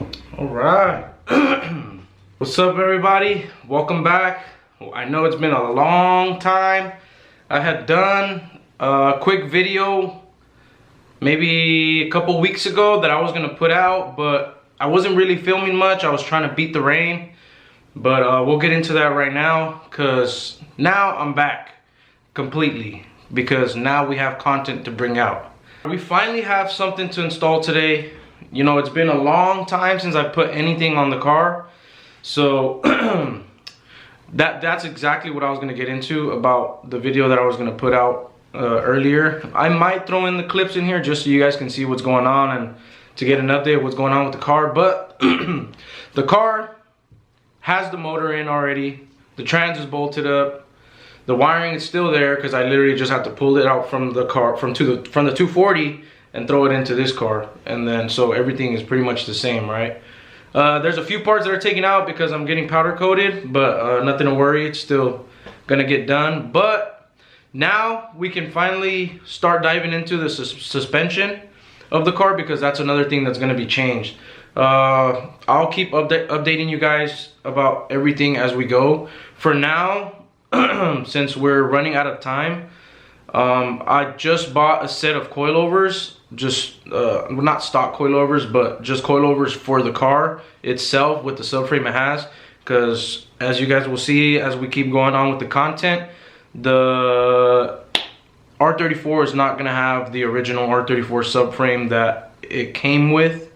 All right. What's up, everybody? Welcome back. I know it's been a long time. I had done a quick video maybe a couple weeks ago that I was gonna put out, but I wasn't really filming much. I was trying to beat the rain, but we'll get into that right now, because now I'm back completely, because now we have content to bring out. We finally have something to install today. You know, it's been a long time since I put anything on the car, so that's exactly what I was gonna get into about the video that I was gonna put out earlier. I might throw in the clips in here just so you guys can see what's going on and to get an update of what's going on with the car. But the car has the motor in already. The trans is bolted up. The wiring is still there because I literally just have to pull it out from the car, from the 240, and throw it into this car, and then so everything is pretty much the same, right? There's a few parts that are taken out because I'm getting powder coated, but nothing to worry, it's still gonna get done. But now we can finally start diving into the suspension of the car, because that's another thing that's gonna be changed. I'll keep updating you guys about everything as we go. For now, since we're running out of time, I just bought a set of coilovers, just not stock coilovers, but just coilovers for the car itself with the subframe it has, because as you guys will see as we keep going on with the content, the R34 is not going to have the original R34 subframe that it came with.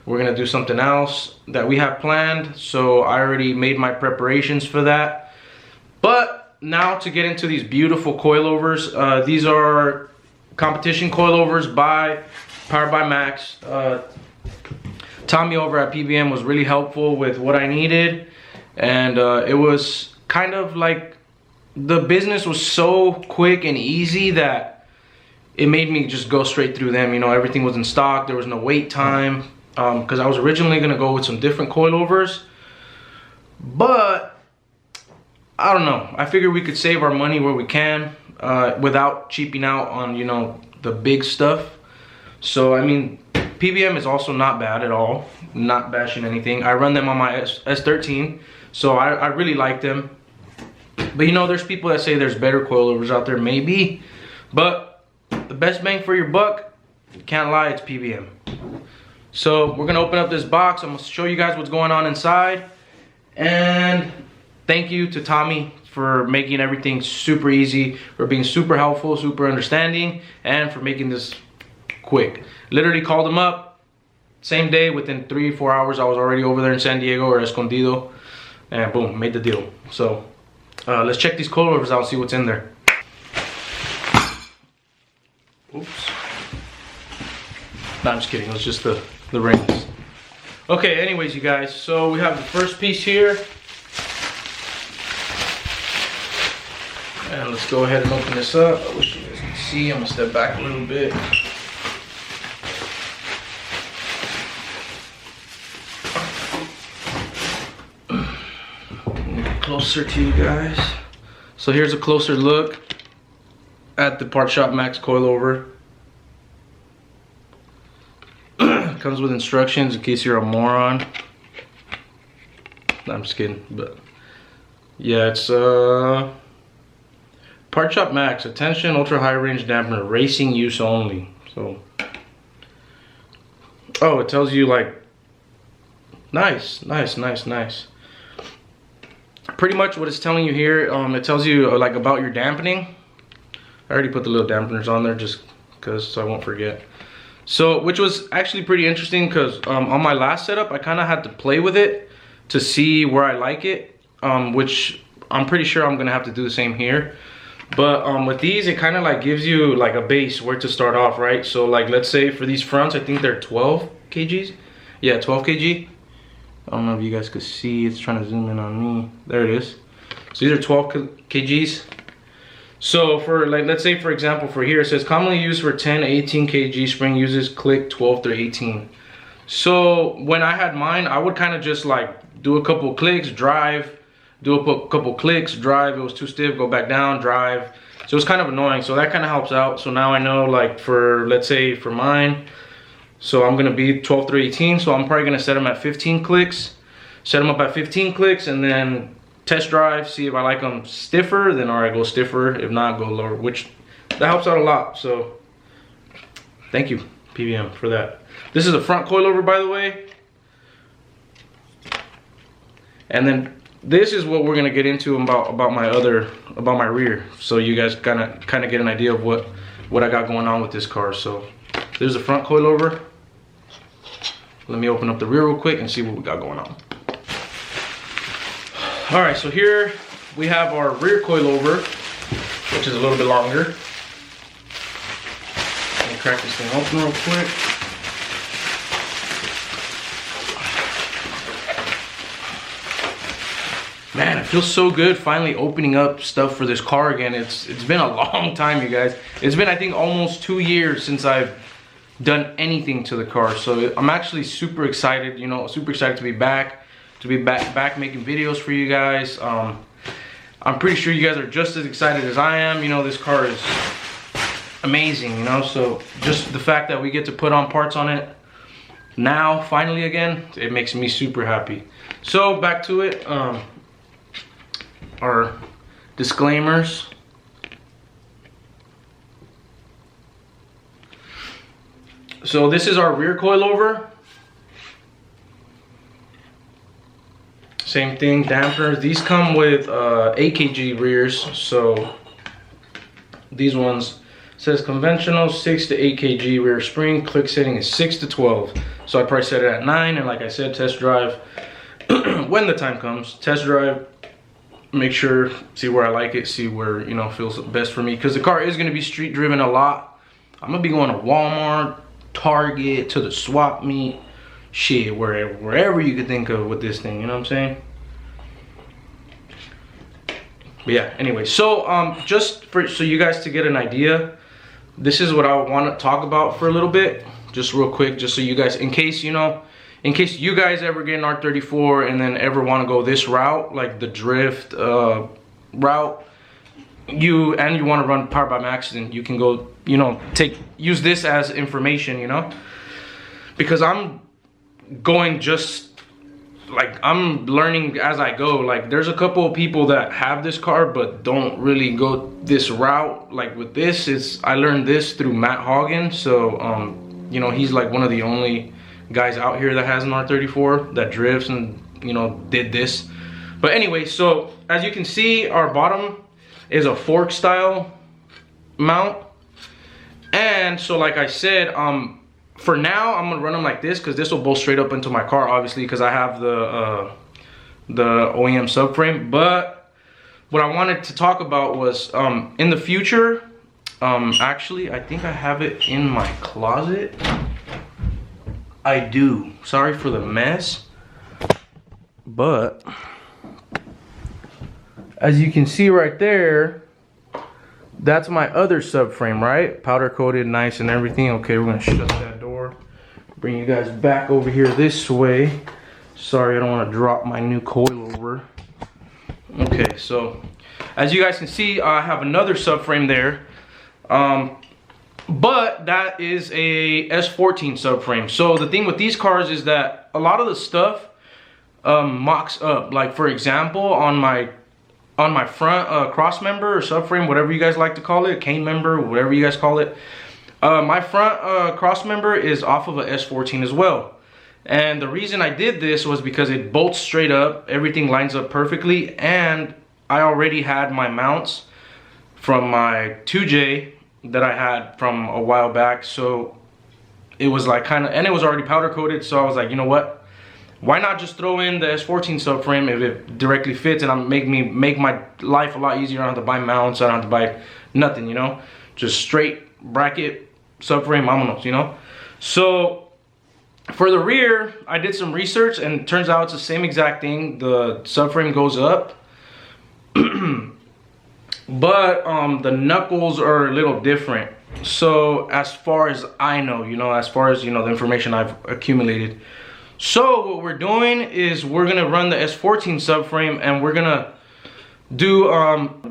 We're going to do something else that we have planned, so I already made my preparations for that. But now to get into these beautiful coilovers. These are competition coilovers powered by Max. Tommy over at PBM was really helpful with what I needed, and it was kind of like the business was so quick and easy that it made me just go straight through them. You know, everything was in stock, there was no wait time, because I was originally gonna go with some different coilovers, but I don't know, I figured we could save our money where we can without cheaping out on, you know, the big stuff. So I mean, PBM is also not bad at all, not bashing anything. I run them on my S13, so I really like them. But you know, there's people that say there's better coilovers out there, maybe, but the best bang for your buck, can't lie, it's PBM. So we're gonna open up this box. I'm gonna show you guys what's going on inside, and thank you to Tommy for making everything super easy, for being super helpful, super understanding, and for making this quick. Literally called him up, same day, within 3-4 hours, I was already over there in San Diego or Escondido, and boom, made the deal. So let's check these coilovers out and see what's in there. Oops. No, I'm just kidding, it was just the rings. Okay, anyways, you guys, so we have the first piece here. And let's go ahead and open this up. I wish you guys could see. I'm gonna step back a little bit. Get closer to you guys. So here's a closer look at the Part Shop Max coilover. Comes with instructions in case you're a moron. No, I'm just kidding, but yeah, it's Part Shop Max, attention, ultra high range dampener, racing use only. So, oh, it tells you like, nice. Pretty much what it's telling you here, it tells you like about your dampening. I already put the little dampeners on there just because, so I won't forget. So, which was actually pretty interesting, because on my last setup, I kind of had to play with it to see where I like it, which I'm pretty sure I'm gonna have to do the same here. But with these, it kind of like gives you like a base where to start off, right? So like, let's say for these fronts, I think they're 12 kgs. Yeah, 12 kg. I don't know if you guys could see, it's trying to zoom in on me. There it is. So these are 12 kgs. So for like, let's say for example, for here, it says commonly used for 10, 18 kg spring uses click 12 through 18. So when I had mine, I would kind of just like do a couple clicks, drive, do a couple clicks, drive, it was too stiff, go back down, drive. So it was kind of annoying, so that kind of helps out. So now I know, like for, let's say for mine, So I'm gonna be 12 through 18. So I'm probably gonna set them at 15 clicks. Set them up at 15 clicks and then test drive, see if I like them stiffer, then alright, go stiffer. If not, go lower, which that helps out a lot. So thank you, PVM, for that. This is a front coilover, by the way. And then this is what we're gonna get into about my rear, so you guys kind of get an idea of what I got going on with this car. So there's the front coilover. Let me open up the rear real quick and see what we got going on. All right, so here we have our rear coilover, which is a little bit longer. Let me crack this thing open real quick. Man, it feels so good finally opening up stuff for this car again. It's been a long time, you guys. It's been, I think, almost 2 years since I've done anything to the car. So I'm actually super excited, you know, super excited to be back making videos for you guys. I'm pretty sure you guys are just as excited as I am. You know, this car is amazing, you know, so just the fact that we get to put on parts on it now, finally again, it makes me super happy. So back to it. Our disclaimers. So this is our rear coilover. Same thing, dampers. These come with 8 kg rears. So these ones says conventional 6 to 8 kg rear spring. Click setting is 6 to 12. So I probably set it at 9. And like I said, test drive when the time comes. Test drive. Make sure, see where I like it, see where, you know, feels best for me, because the car is going to be street driven a lot. I'm gonna be going to Walmart, Target, to the swap meet, shit, wherever you could think of with this thing, you know what I'm saying? But yeah, anyway, so just so you guys to get an idea, this is what I want to talk about for a little bit, just real quick, just so you guys, in case you guys ever get an R34 and then ever want to go this route, like the drift route, you want to run Power by Max, then you can go, you know, use this as information, you know, because I'm going just like I'm learning as I go. Like there's a couple of people that have this car but don't really go this route. Like with this, I learned this through Matt Hagen. So you know, he's like one of the only guys out here that has an R34 that drifts and, you know, did this. But anyway, so as you can see, our bottom is a fork style mount. And so like I said, for now I'm gonna run them like this, because this will bolt straight up into my car, obviously, because I have the OEM subframe. But what I wanted to talk about was in the future, actually I think I have it in my closet. I do. Sorry for the mess. But as you can see right there, that's my other subframe, right? Powder coated, nice and everything. Okay, we're gonna shut that door. Bring you guys back over here this way. Sorry, I don't want to drop my new coilover. Okay, so as you guys can see, I have another subframe there. But that is a S14 subframe. So the thing with these cars is that a lot of the stuff mocks up. Like for example, on my front cross member or subframe, whatever you guys like to call it, cane member, whatever you guys call it, my front cross member is off of a S14 as well. And the reason I did this was because it bolts straight up, everything lines up perfectly, and I already had my mounts from my 2J that I had from a while back. So it was like and it was already powder coated. So I was like, you know what? Why not just throw in the S14 subframe if it directly fits, and make my life a lot easier. I don't have to buy mounts, I don't have to buy nothing, you know? Just straight bracket subframe, vámonos, you know? So for the rear, I did some research and it turns out it's the same exact thing. The subframe goes up. But the knuckles are a little different. So as far as I know, you know, as far as, you know, the information I've accumulated. So what we're doing is we're gonna run the S14 subframe, and we're gonna do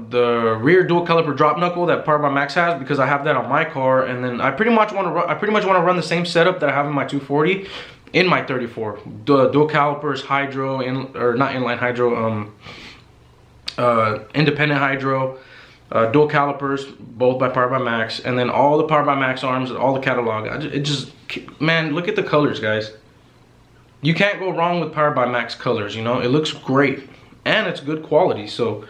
the rear dual caliper drop knuckle that Powered by Max has, because I have that on my car, and then I pretty much want to run the same setup that I have in my 240 in my 34. The dual calipers, hydro, or not inline hydro, independent hydro, dual calipers, both by Powered by Max, and then all the Powered by Max arms, all the catalog. It just, man, look at the colors, guys. You can't go wrong with Powered by Max colors, you know. It looks great, and it's good quality. So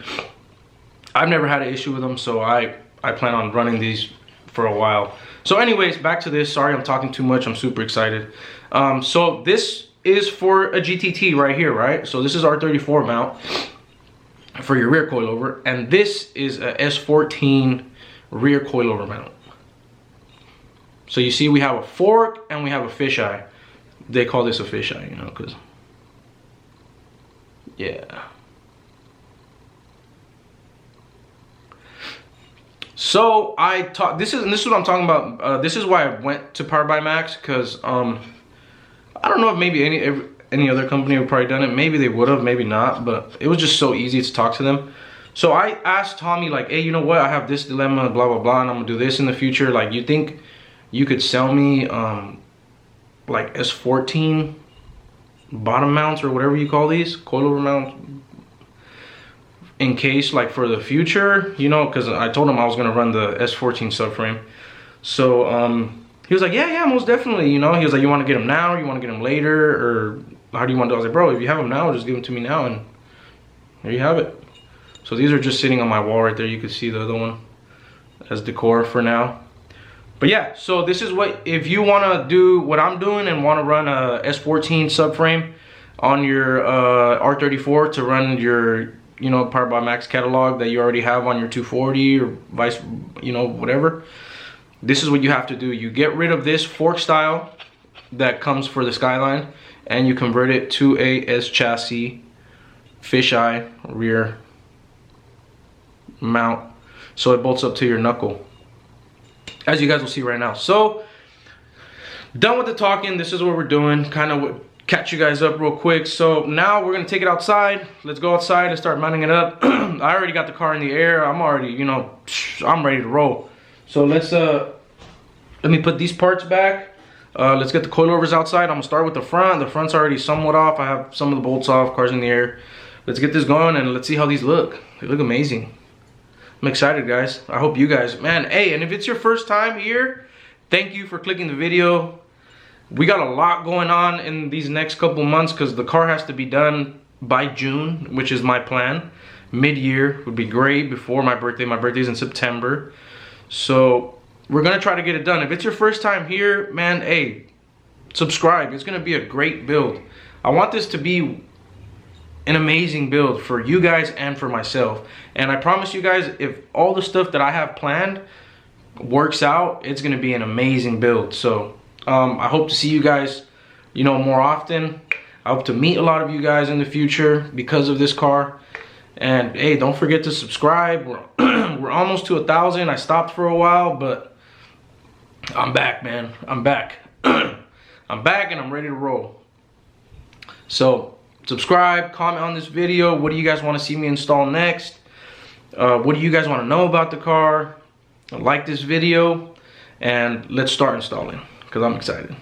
I've never had an issue with them, so I plan on running these for a while. So anyways, back to this. Sorry, I'm talking too much. I'm super excited. So this is for a GTT right here, right? So this is R34 mount for your rear coilover, and this is a S14 rear coilover mount. So you see we have a fork and we have a fisheye. They call this a fisheye, you know, because, yeah. So this is what I'm talking about. This is why I went to Powered by Max, because I don't know if maybe any other company would probably done it. Maybe they would have, maybe not, but it was just so easy to talk to them. So I asked Tommy, like, hey, you know what, I have this dilemma, blah blah blah, and I'm gonna do this in the future. Like, you think you could sell me like S14 bottom mounts or whatever you call these, coilover mounts, in case, like, for the future, you know, because I told him I was gonna run the S14 subframe. So he was like, yeah, most definitely, you know. He was like, you want to get them now, or you want to get them later, or how do you want to do it? I was like, bro, if you have them now, just give them to me now, and there you have it. So these are just sitting on my wall right there. You can see the other one as decor for now. But yeah, so this is what, if you want to do what I'm doing and want to run a S14 subframe on your R34 to run your, you know, Powered by Max catalog that you already have on your 240 or vice, you know, whatever, this is what you have to do. You get rid of this fork style that comes for the Skyline, and you convert it to a S chassis fisheye rear mount, so it bolts up to your knuckle, as you guys will see right now. So done with the talking. This is what we're doing, kind of catch you guys up real quick. So now we're gonna take it outside. Let's go outside and start mounting it up. I already got the car in the air. I'm already, you know, I'm ready to roll. So let's let me put these parts back. Let's get the coilovers outside. I'm gonna start with the front. The front's already somewhat off. I have some of the bolts off, car's in the air. Let's get this going and let's see how these look. They look amazing. I'm excited, guys. I hope you guys, man, hey, and if it's your first time here, thank you for clicking the video. We got a lot going on in these next couple months, because the car has to be done by June, which is my plan. Mid-year would be great, before my birthday. My birthday's in September. So we're gonna try to get it done. If it's your first time here, man, hey, subscribe. It's gonna be a great build. I want this to be an amazing build for you guys and for myself. And I promise you guys, if all the stuff that I have planned works out, it's gonna be an amazing build. So I hope to see you guys, you know, more often. I hope to meet a lot of you guys in the future because of this car. And hey, don't forget to subscribe. We're almost to 1,000. I stopped for a while, but I'm back, man. I'm back. I'm back and I'm ready to roll. So subscribe, comment on this video. What do you guys want to see me install next? What do you guys want to know about the car? Like this video, and let's start installing, because I'm excited.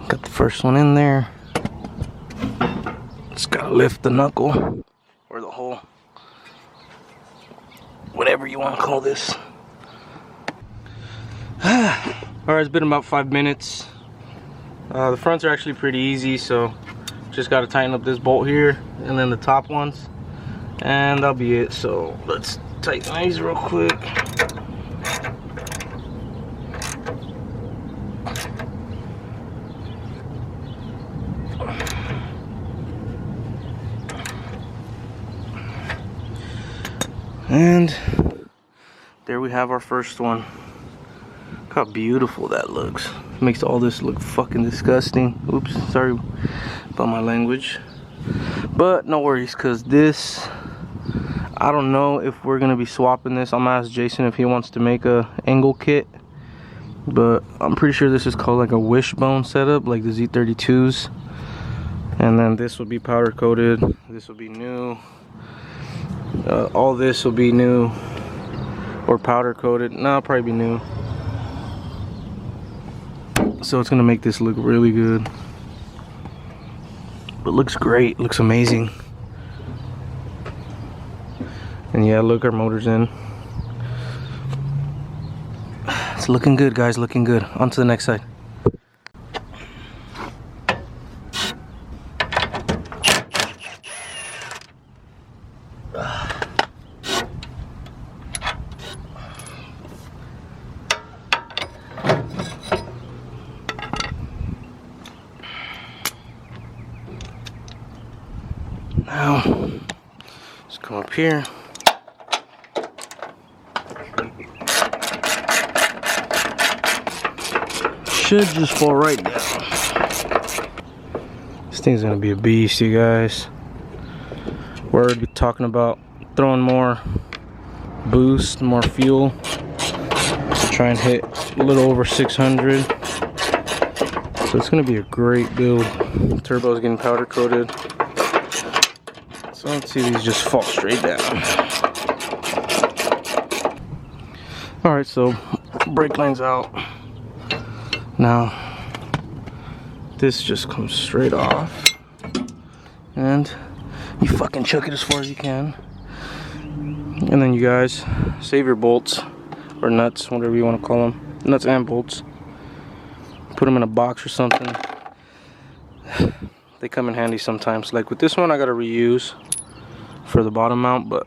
Got the first one in there. Just gotta lift the knuckle, or the hole, whatever you want to call this. Alright, it's been about 5 minutes. The fronts are actually pretty easy, so just gotta tighten up this bolt here and then the top ones, and that'll be it. So let's tighten these real quick. And there we have our first one. Look how beautiful that looks. Makes all this look fucking disgusting. Oops, sorry about my language. But no worries, because this, I don't know if we're gonna be swapping this. I'm gonna ask Jason if he wants to make a angle kit, but I'm pretty sure this is called like a wishbone setup, like the Z32s. And then this will be powder coated. This will be new. All this will be new or powder coated. No, it'll probably be new. So it's gonna make this look really good. But looks great, looks amazing. And yeah, look, our motor's in. It's looking good, guys, looking good. On to the next side. Now, let's come up here. Should just fall right down. This thing's gonna be a beast, you guys. We're already talking about throwing more boost, more fuel to try and hit a little over 600. So it's gonna be a great build. Turbo's getting powder coated. So let's see these just fall straight down. Alright, so brake line's out. Now this just comes straight off. And you fucking chuck it as far as you can. And then you guys save your bolts or nuts, whatever you want to call them. Nuts and bolts. Put them in a box or something. They come in handy sometimes. Like with this one, I gotta reuse for the bottom mount, but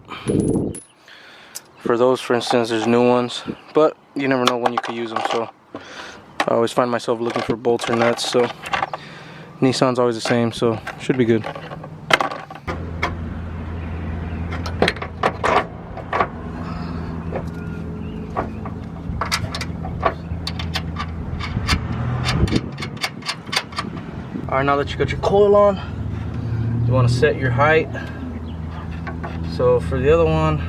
for those, for instance, there's new ones, but you never know when you could use them. So I always find myself looking for bolts or nuts. So Nissan's always the same, so should be good. Alright, now that you got your coil on, you want to set your height. So for the other one,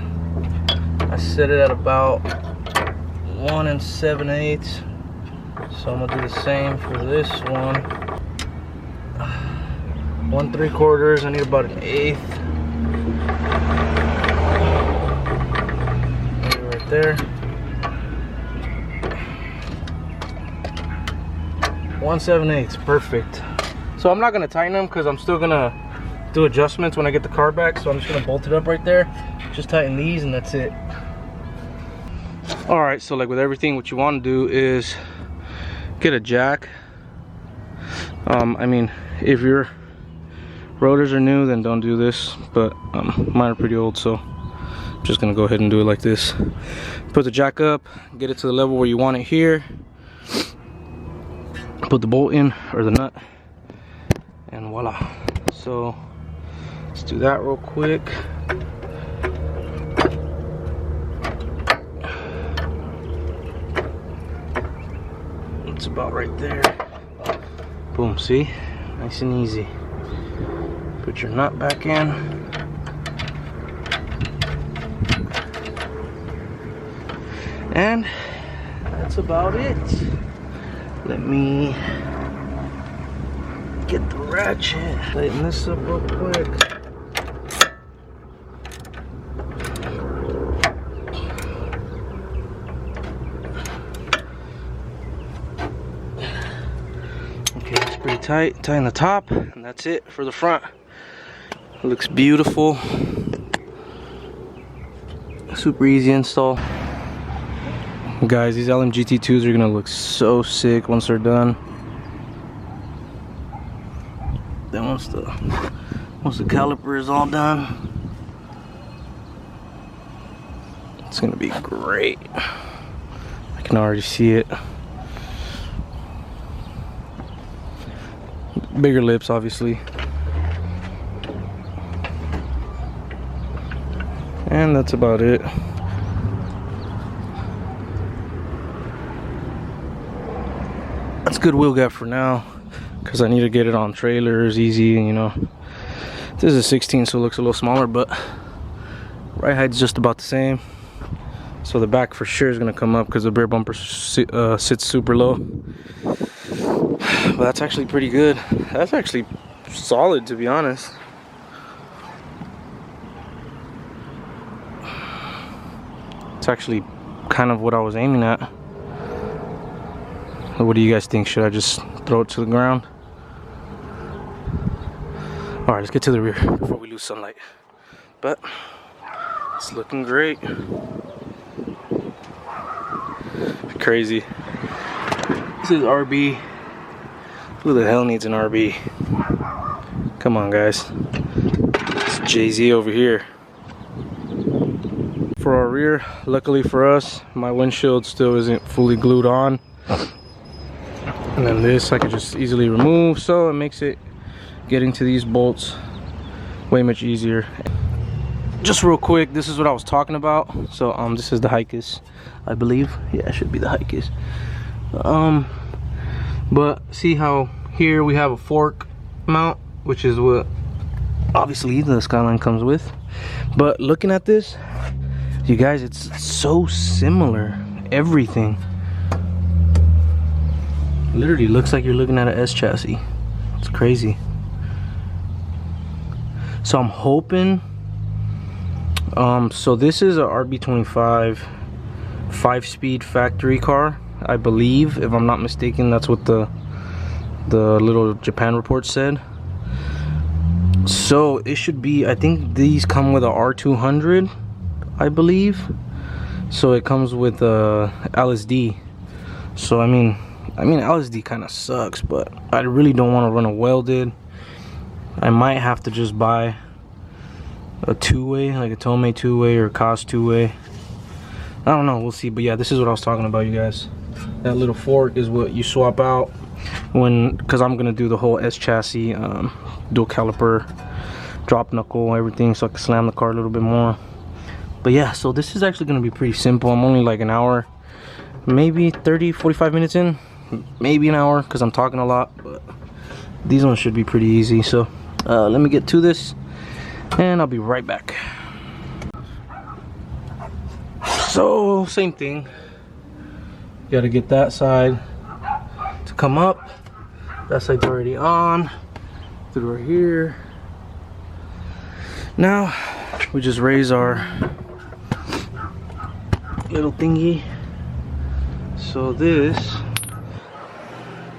I set it at about 1 7/8. So I'm gonna do the same for this one. 1 3/4. I need about 1/8. Right there. 1 7/8. Perfect. So I'm not gonna tighten them because I'm still gonna do adjustments when I get the car back. So I'm just gonna bolt it up right there. Just tighten these and that's it. All right, so like with everything, what you want to do is get a jack. I mean, if your rotors are new, then don't do this, but mine are pretty old, so I'm just gonna go ahead and do it like this. Put the jack up, get it to the level where you want it here, put the bolt in or the nut, and voila. So let's do that real quick. It's about right there. Boom, see? Nice and easy. Put your nut back in. And that's about it. Let me get the ratchet. Tighten this up real quick. Okay, it's pretty tight. Tighten the top, and that's it for the front. It looks beautiful. Super easy install. Guys, these LMGT2s are gonna look so sick once they're done. Then once the caliper is all done, it's gonna be great. I can already see it. Bigger lips, obviously. And that's about it. That's good wheel gap for now, because I need to get it on trailers easy, you know. This is a 16, so it looks a little smaller, but right height's just about the same. So the back for sure is gonna come up because the rear bumper sits super low. But that's actually pretty good. That's actually solid, to be honest. It's actually kind of what I was aiming at. What do you guys think? Should I just throw it to the ground? All right, let's get to the rear before we lose sunlight. But it's looking great. Crazy. This is RB. Who the hell needs an RB? Come on, guys. It's Jay-Z over here. For our rear, luckily for us, my windshield still isn't fully glued on. And then this I could just easily remove, so it makes it getting to these bolts way much easier. Just real quick, this is what I was talking about. So this is the Hikis, I believe. Yeah, it should be the Hikis. But see how here we have a fork mount, which is what obviously the Skyline comes with. But looking at this, you guys, it's so similar. Everything literally looks like you're looking at an S chassis. It's crazy. So I'm hoping, so this is a RB25 5-speed factory car, I believe, if I'm not mistaken. That's what the little Japan report said. So it should be, I think these come with a R200, I believe. So it comes with LSD. So I mean LSD kind of sucks, but I really don't want to run a welded. I might have to just buy a two-way, like a Tomei two-way or a Cos two-way. I don't know, we'll see. But yeah, this is what I was talking about, you guys. That little fork is what you swap out because I'm gonna do the whole S chassis, dual caliper, drop knuckle, everything, so I can slam the car a little bit more. But yeah, so this is actually gonna be pretty simple. I'm only like an hour, maybe 30-45 minutes in, maybe an hour, because I'm talking a lot. But these ones should be pretty easy. So let me get to this and I'll be right back. So same thing, you gotta get that side to come up. That side's already on. Through right here. Now we just raise our little thingy. So this,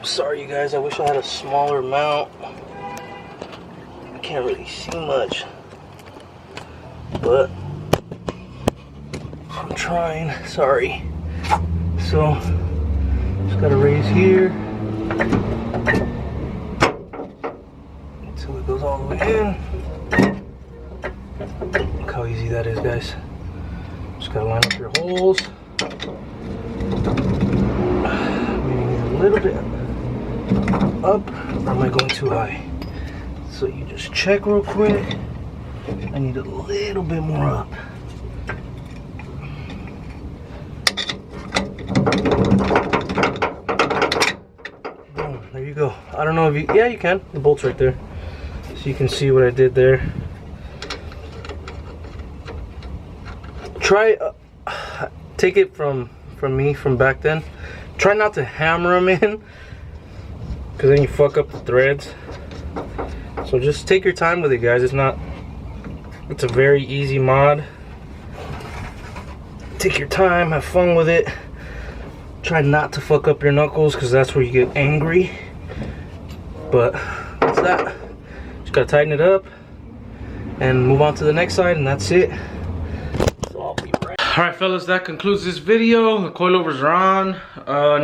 sorry you guys, I wish I had a smaller mount. I can't really see much, but I'm trying. Sorry. So just gotta raise here until it goes all the way in. Look how easy that is, guys. Just gotta line up your holes. Maybe a little bit up, or am I going too high? So you just check real quick. I need a little bit more up. Boom, there you go. I don't know if you, yeah, you can. The bolt's right there. So you can see what I did there. Try, take it from me from back then. Try not to hammer them in, because then you fuck up the threads. So just take your time with it, guys. It's a very easy mod. Take your time, have fun with it. Try not to fuck up your knuckles, because that's where you get angry. But that's that. Just gotta tighten it up and move on to the next side, and that's it. So I'll be right. Alright fellas, that concludes this video. The coilovers are on.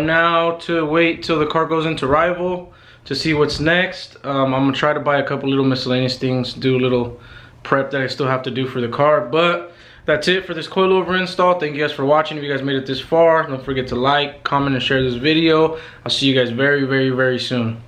Now to wait till the car goes into rival to see what's next. I'm gonna try to buy a couple little miscellaneous things, do a little prep that I still have to do for the car. But that's it for this coilover install. Thank you guys for watching. If you guys made it this far, don't forget to like, comment, and share this video. I'll see you guys very, very, very soon.